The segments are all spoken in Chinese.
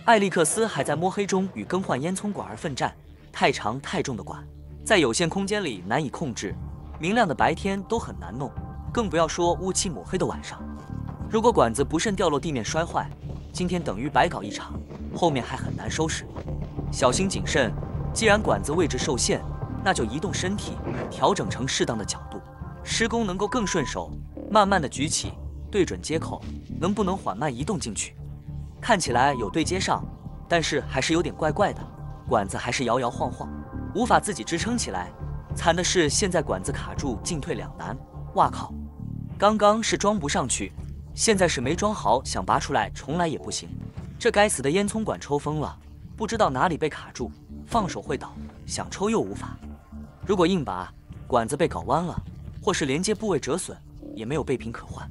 艾利克斯还在摸黑中与更换烟囱管而奋战，太长太重的管，在有限空间里难以控制，明亮的白天都很难弄，更不要说乌漆抹黑的晚上。如果管子不慎掉落地面摔坏，今天等于白搞一场，后面还很难收拾。小心谨慎，既然管子位置受限，那就移动身体，调整成适当的角度，施工能够更顺手。慢慢的举起，对准接口，能不能缓慢移动进去？看起来有对接上，但是还是有点怪怪的，管子还是摇摇晃晃，无法自己支撑起来。惨的是现在管子卡住，进退两难。哇靠！刚刚是装不上去，现在是没装好，想拔出来重来也不行。这该死的烟囱管抽风了，不知道哪里被卡住，放手会倒，想抽又无法。如果硬拔，管子被搞弯了，或是连接部位折损，也没有备品可换。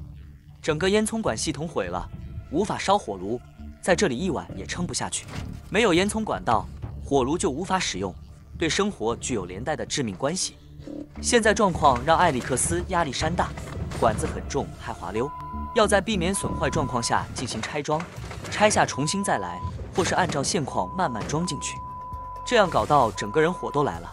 整个烟囱管系统毁了，无法烧火炉，在这里一晚也撑不下去。没有烟囱管道，火炉就无法使用，对生活具有连带的致命关系。现在状况让艾利克斯压力山大，管子很重还滑溜，要在避免损坏状况下进行拆装，拆下重新再来，或是按照现况慢慢装进去。这样搞到整个人火都来了。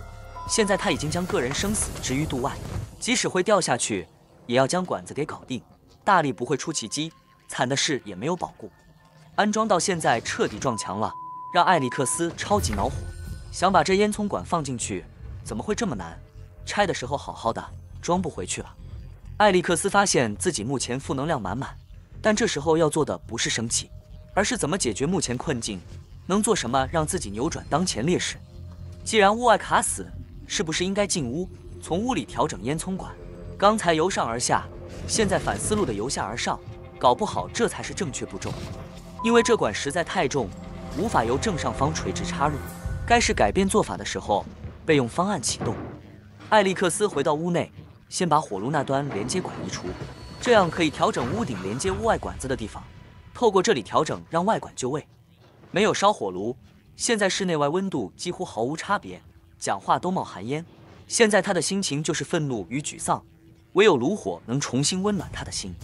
现在他已经将个人生死置于度外，即使会掉下去，也要将管子给搞定。大力不会出奇迹，惨的是也没有保固。安装到现在彻底撞墙了，让艾利克斯超级恼火，想把这烟囱管放进去，怎么会这么难？拆的时候好好的，装不回去了。艾利克斯发现自己目前负能量满满，但这时候要做的不是生气，而是怎么解决目前困境，能做什么让自己扭转当前劣势。既然屋外卡死，是不是应该进屋，从屋里调整烟囱管？刚才由上而下，现在反思路的由下而上，搞不好这才是正确步骤。因为这管实在太重，无法由正上方垂直插入，该是改变做法的时候，备用方案启动。艾利克斯回到屋内，先把火炉那端连接管移除，这样可以调整屋顶连接屋外管子的地方，透过这里调整让外管就位。没有烧火炉，现在室内外温度几乎毫无差别，讲话都冒寒烟。现在他的心情就是愤怒与沮丧，唯有炉火能重新温暖他的心。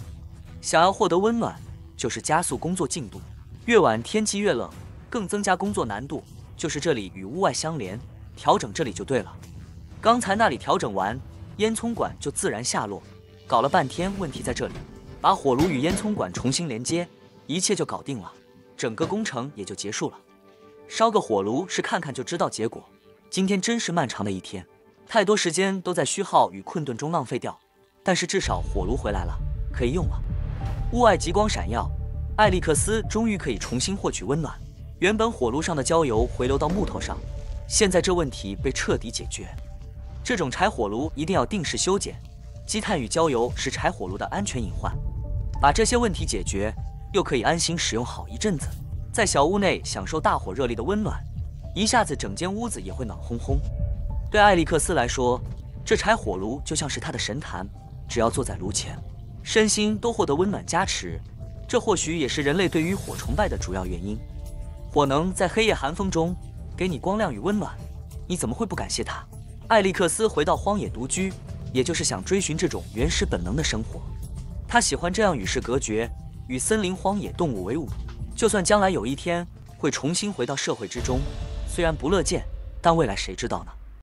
想要获得温暖，就是加速工作进度，越晚天气越冷，更增加工作难度。就是这里与屋外相连，调整这里就对了。刚才那里调整完，烟囱管就自然下落。搞了半天，问题在这里，把火炉与烟囱管重新连接，一切就搞定了，整个工程也就结束了。烧个火炉是看看就知道结果，今天真是漫长的一天，太多时间都在虚耗与困顿中浪费掉。但是至少火炉回来了，可以用了。屋外极光闪耀，艾利克斯终于可以重新获取温暖。原本火炉上的焦油回流到木头上，现在这问题被彻底解决。这种柴火炉一定要定时修剪，积碳与焦油是柴火炉的安全隐患。把这些问题解决，又可以安心使用好一阵子，在小屋内享受大火热力的温暖，一下子整间屋子也会暖烘烘。对艾利克斯来说，这柴火炉就像是他的神坛，只要坐在炉前，身心都获得温暖加持。这或许也是人类对于火崇拜的主要原因。火能在黑夜寒风中给你光亮与温暖，你怎么会不感谢它？艾利克斯回到荒野独居，也就是想追寻这种原始本能的生活。他喜欢这样与世隔绝，与森林荒野动物为伍。就算将来有一天会重新回到社会之中，虽然不乐见，但未来谁知道呢？